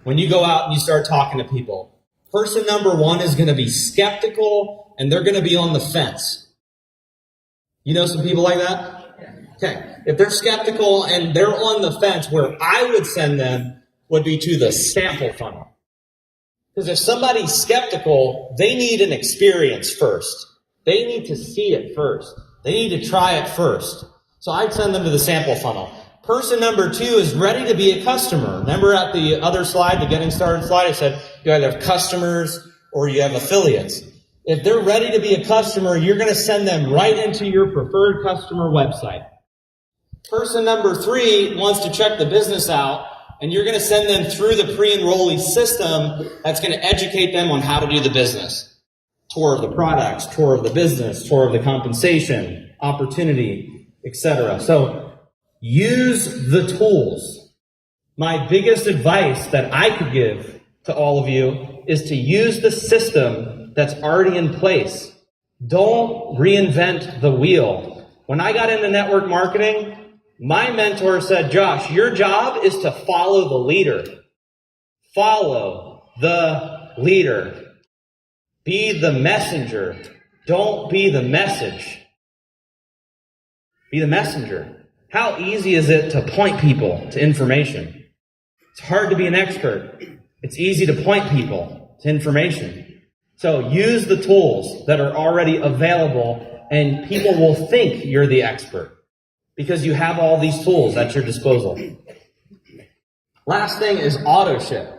when you go out and you start talking to people, person number one is going to be skeptical and they're going to be on the fence. You know some people like that? Okay. If they're skeptical and they're on the fence, where I would send them would be to the sample funnel. Because if somebody's skeptical, they need an experience first. They need to see it first. They need to try it first. So I'd send them to the sample funnel. Person number two is ready to be a customer. Remember at the other slide, the getting started slide, I said you either have customers or you have affiliates. If they're ready to be a customer, you're going to send them right into your preferred customer website. Person number three wants to check the business out, and you're going to send them through the pre-enrollee system that's going to educate them on how to do the business. Tour of the products, tour of the business, tour of the compensation, opportunity, etc. So use the tools. My biggest advice that I could give to all of you is to use the system that's already in place. Don't reinvent the wheel. When I got into network marketing, my mentor said, Josh, your job is to follow the leader. Follow the leader. Be the messenger. Don't be the message. Be the messenger. How easy is it to point people to information? It's hard to be an expert. It's easy to point people to information. So use the tools that are already available, and people will think you're the expert because you have all these tools at your disposal. Last thing is auto ship.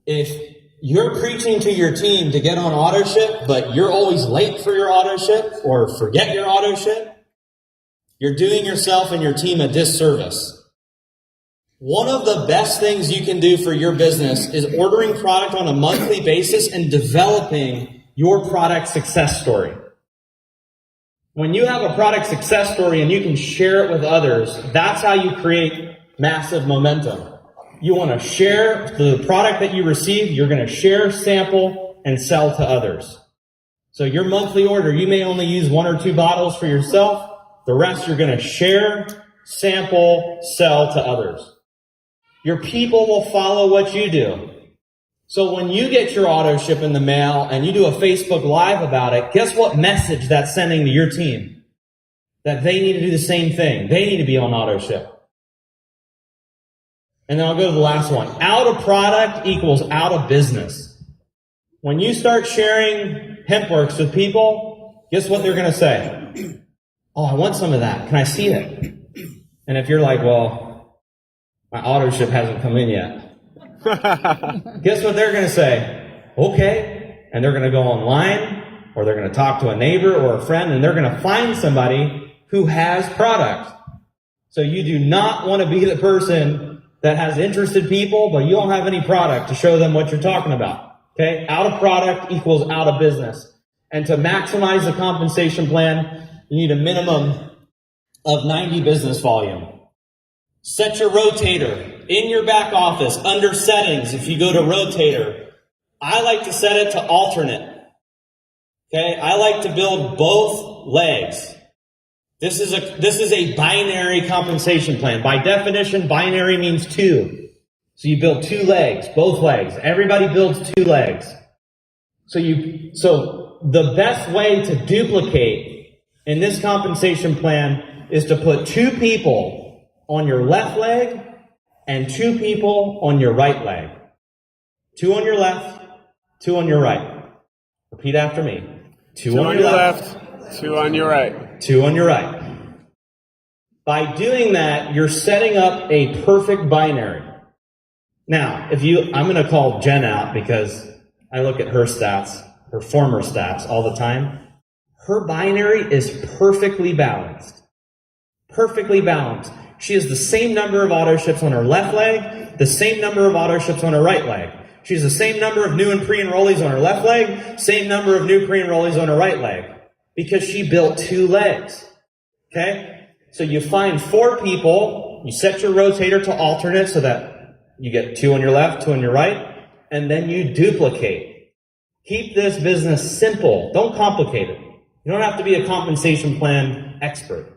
If you're preaching to your team to get on auto ship, but you're always late for your auto ship or forget your auto ship, you're doing yourself and your team a disservice. One of the best things you can do for your business is ordering product on a monthly basis and developing your product success story. When you have a product success story and you can share it with others, that's how you create massive momentum. You want to share the product that you receive, you're going to share, sample, and sell to others. So your monthly order, you may only use 1 or 2 bottles for yourself. The rest you're going to share, sample, sell to others. Your people will follow what you do. So when you get your auto ship in the mail and you do a Facebook Live about it, guess what message that's sending to your team? That they need to do the same thing. They need to be on auto ship. And then I'll go to the last one. Out of product equals out of business. When you start sharing HempWorks with people, guess what they're going to say? Oh, I want some of that. Can I see it? And if you're like, well, my auto ship hasn't come in yet. Guess what they're going to say? Okay. And they're going to go online, or they're going to talk to a neighbor or a friend, and they're going to find somebody who has product. So you do not want to be the person that has interested people, but you don't have any product to show them what you're talking about. Okay? Out of product equals out of business. And to maximize the compensation plan, you need a minimum of 90 business volume. Set your rotator in your back office under settings. If you go to rotator, I like to set it to alternate. Okay? I like to build both legs. This is a binary compensation plan. By definition, binary means 2. So you build 2 legs, both legs. Everybody builds 2 legs. So the best way to duplicate in this compensation plan is to put 2 people on your left leg and 2 people on your right leg. 2 on your left, 2 on your right. Repeat after me. 2 on your left, 2 on your right. 2 on your right. By doing that, you're setting up a perfect binary. Now, I'm going to call Jen out because I look at her stats, her former stats all the time. Her binary is perfectly balanced. Perfectly balanced. She has the same number of auto ships on her left leg, the same number of auto ships on her right leg. She has the same number of new and pre-enrollees on her left leg, same number of new pre-enrollees on her right leg, because she built 2 legs. Okay? So you find 4 people, you set your rotator to alternate so that you get 2 on your left, 2 on your right, and then you duplicate. Keep this business simple. Don't complicate it. You don't have to be a compensation plan expert.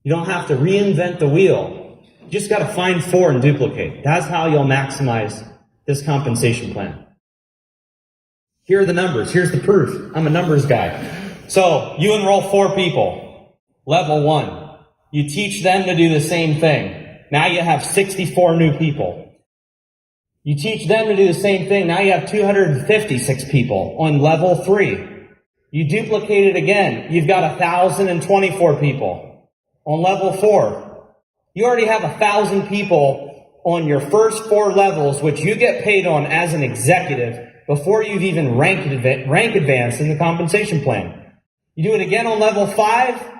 You don't have to reinvent the wheel. You just got to find 4 and duplicate. That's how you'll maximize this compensation plan. Here are the numbers. Here's the proof. I'm a numbers guy. So you enroll 4 people. Level 1. You teach them to do the same thing. Now you have 64 new people. You teach them to do the same thing. Now you have 256 people on level 3. You duplicate it again. You've got 1,024 people. On level 4, you already have 1,000 people on your first 4 levels, which you get paid on as an executive before you've even rank advanced in the compensation plan. You do it again on level 5,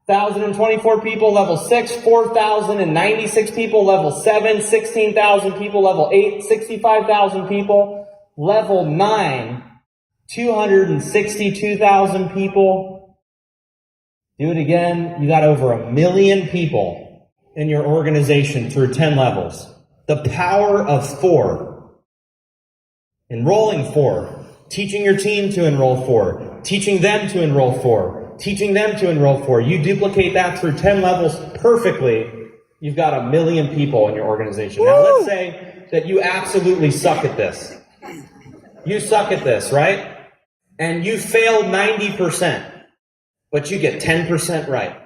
1,024 people. Level 6, 4,096 people. Level 7, 16,000 people. Level 8, 65,000 people. Level 9, 262,000 people. Do it again. You got over 1 million people in your organization through 10 levels. The power of 4. Enrolling 4. Teaching your team to enroll 4. Teaching them to enroll 4. Teaching them to enroll 4. You duplicate that through 10 levels perfectly. You've got 1 million people in your organization. Now let's say that you absolutely suck at this. You suck at this, right? And you failed 90%, but you get 10% right.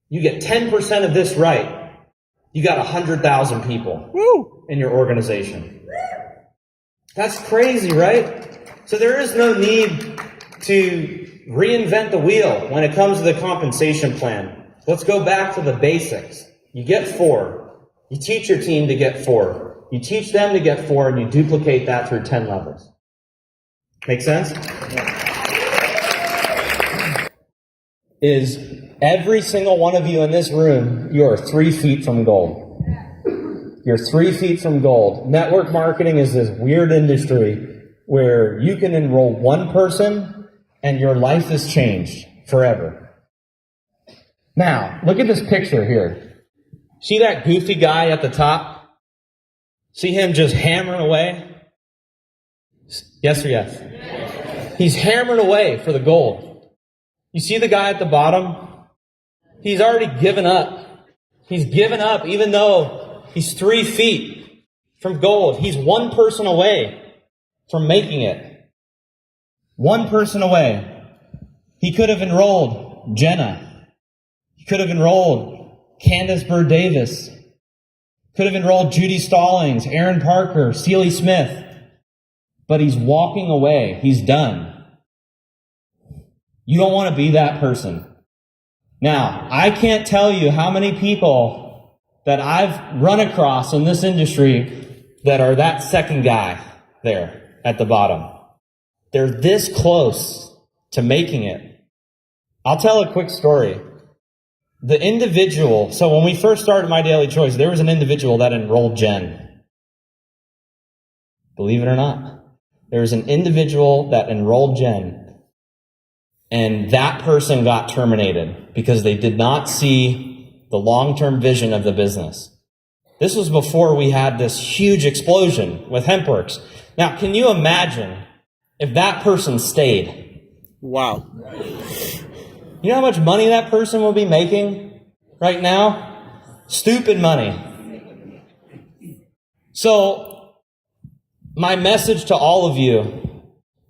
You get 10% of this right. You got 100,000 people in your organization. That's crazy, right? So there is no need to reinvent the wheel when it comes to the compensation plan. Let's go back to the basics. You get 4. You teach your team to get 4. You teach them to get 4, and you duplicate that through 10 levels. Make sense? Is every single one of you in this room, you are 3 feet from gold. You're 3 feet from gold. Network marketing is this weird industry where you can enroll 1 person and your life is changed forever. Now, look at this picture here. See that goofy guy at the top? See him just hammering away? Yes or yes? He's hammering away for the gold. You see the guy at the bottom? He's already given up. He's given up even though he's 3 feet from gold. He's 1 person away from making it. 1 person away. He could have enrolled Jenna. He could have enrolled Candace Bird Davis. Could have enrolled Judy Stallings, Aaron Parker, Celie Smith. But he's walking away. He's done. You don't want to be that person. Now, I can't tell you how many people that I've run across in this industry that are that second guy there at the bottom. They're this close to making it. I'll tell a quick story. The individual, so when we first started My Daily Choice, there was an individual that enrolled Jen. Believe it or not. There was an individual that enrolled Jen, and that person got terminated because they did not see the long-term vision of the business. This was before we had this huge explosion with HempWorks. Now, can you imagine if that person stayed? Wow. You know how much money that person will be making right now? Stupid money. So, my message to all of you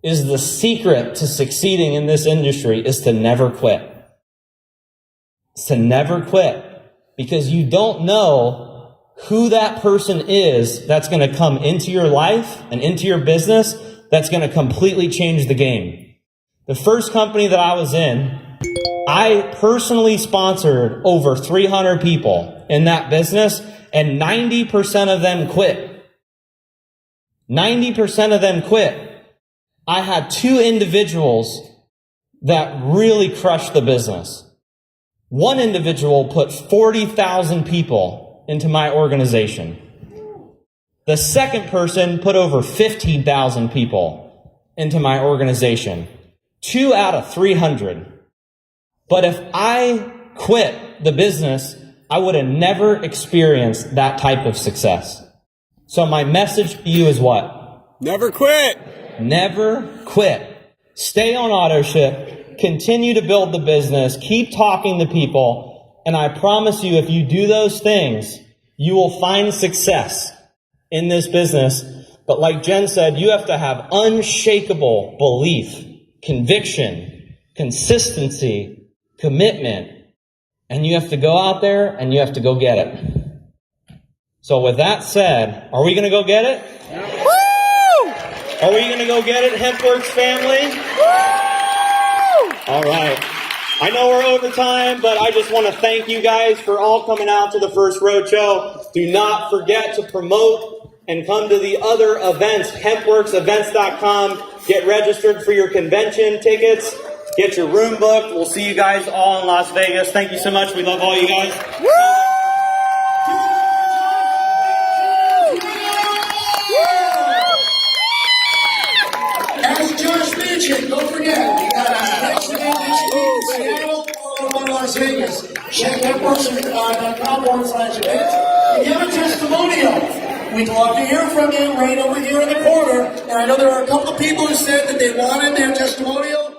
is the secret to succeeding in this industry is to never quit. It's to never quit, because you don't know who that person is that's going to come into your life and into your business that's going to completely change the game. The first company that I was in, I personally sponsored over 300 people in that business, and 90% of them quit. 90% of them quit. I had 2 individuals that really crushed the business. One individual put 40,000 people into my organization. The second person put over 15,000 people into my organization. 2 out of 300. But if I quit the business, I would have never experienced that type of success. So my message to you is what? Never quit. Never quit. Stay on auto ship. Continue to build the business. Keep talking to people. And I promise you, if you do those things, you will find success in this business. But like Jen said, you have to have unshakable belief, conviction, consistency, commitment. And you have to go out there and you have to go get it. So with that said, are we going to go get it? Yeah. Woo! Are we going to go get it, HempWorks family? Woo! All right. I know we're over time, but I just want to thank you guys for all coming out to the first Roadshow. Do not forget to promote and come to the other events, hempworksevents.com. Get registered for your convention tickets. Get your room booked. We'll see you guys all in Las Vegas. Thank you so much. We love all you guys. Woo! As Josh mentioned, don't forget, we got our next event next week in Seattle, followed by Las Vegas. Check hempworks.com/events. If you have a testimonial, we'd love to hear from you right over here in the corner. And I know there are a couple of people who said that they wanted their testimonial.